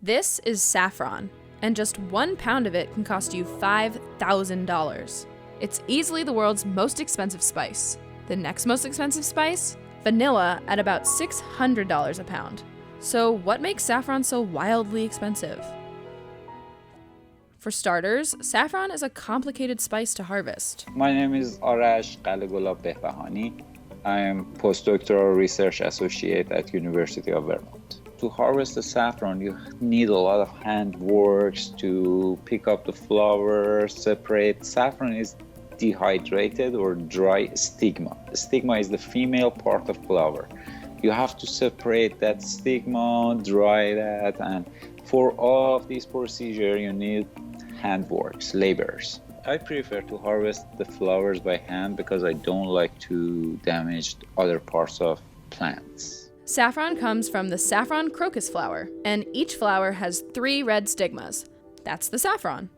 This is saffron, and just 1 pound of it can cost you $5,000. It's easily the world's most expensive spice. The next most expensive spice? Vanilla at about $600 a pound. So what makes saffron so wildly expensive? For starters, saffron is a complicated spice to harvest. My name is Arash Ghalehgolabbehbahani. I am postdoctoral research associate at University of Vermont. To harvest the saffron, you need a lot of handworks to pick up the flowers, separate. Saffron is dehydrated or dry stigma. The stigma is the female part of flower. You have to separate that stigma, dry that, and for all of these procedure, you need handworks, laborers. I prefer to harvest the flowers by hand because I don't like to damage other parts of plants. Saffron comes from the saffron crocus flower, and each flower has 3 red stigmas. That's the saffron.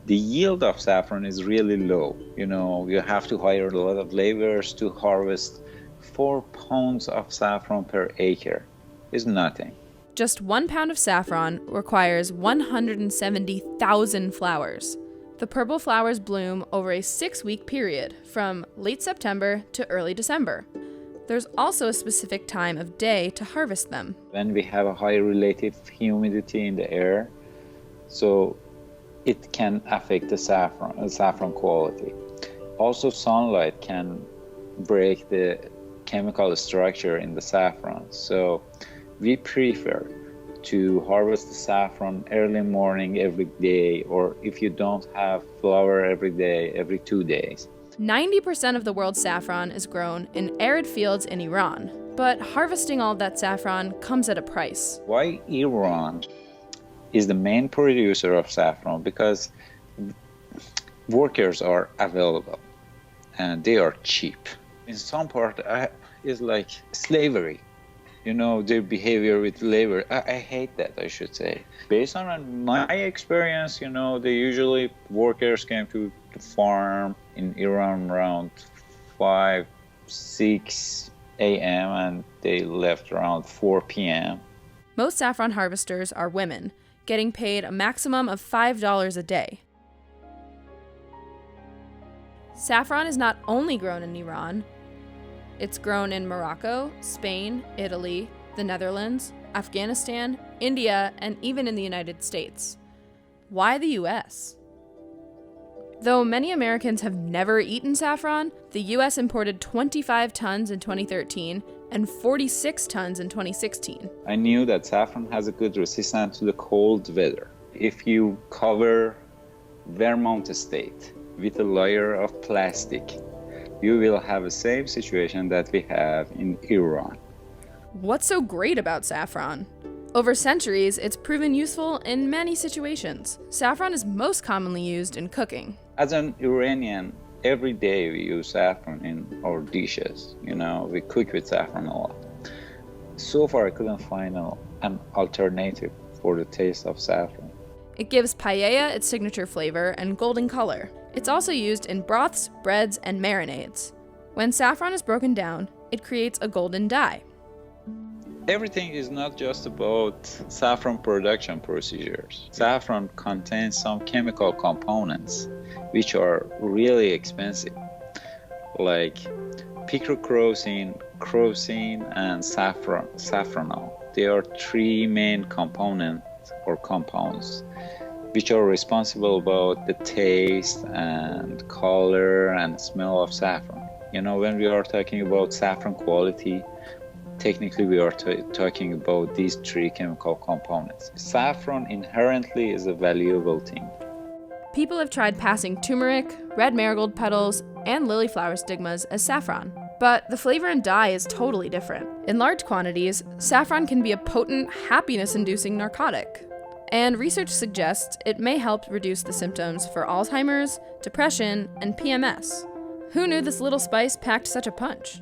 The yield of saffron is really low. You have to hire a lot of laborers to harvest 4 pounds of saffron per acre. It's nothing. Just 1 pound of saffron requires 170,000 flowers. The purple flowers bloom over a 6-week period, from late September to early December. There's also a specific time of day to harvest them. When we have a high relative humidity in the air, so it can affect the saffron quality. Also, sunlight can break the chemical structure in the saffron. So we prefer to harvest the saffron early morning every day, or if you don't have flower every day, every 2 days. 90% of the world's saffron is grown in arid fields in Iran, but harvesting all that saffron comes at a price. Why Iran is the main producer of saffron? Because workers are available and they are cheap. In some part, it's like slavery. Their behavior with labor. I hate that, I should say. Based on my experience, they usually workers came to the farm in Iran around 5, 6 a.m. and they left around 4 p.m. Most saffron harvesters are women, getting paid a maximum of $5 a day. Saffron is not only grown in Iran. It's grown in Morocco, Spain, Italy, the Netherlands, Afghanistan, India, and even in the United States. Why the US? Though many Americans have never eaten saffron, the US imported 25 tons in 2013 and 46 tons in 2016. I knew that saffron has a good resistance to the cold weather. If you cover Vermont state with a layer of plastic, you will have the same situation that we have in Iran. What's so great about saffron? Over centuries, it's proven useful in many situations. Saffron is most commonly used in cooking. As an Iranian, every day we use saffron in our dishes. We cook with saffron a lot. So far, I couldn't find an alternative for the taste of saffron. It gives paella its signature flavor and golden color. It's also used in broths, breads, and marinades. When saffron is broken down, it creates a golden dye. Everything is not just about saffron production procedures. Saffron contains some chemical components which are really expensive, like picrochrosine, crosine, and saffronol. They are 3 main components or compounds which are responsible about the taste and color and smell of saffron. When we are talking about saffron quality, technically we are talking about these 3 chemical components. Saffron inherently is a valuable thing. People have tried passing turmeric, red marigold petals, and lily flower stigmas as saffron, but the flavor and dye is totally different. In large quantities, saffron can be a potent, happiness-inducing narcotic. And research suggests it may help reduce the symptoms for Alzheimer's, depression, and PMS. Who knew this little spice packed such a punch?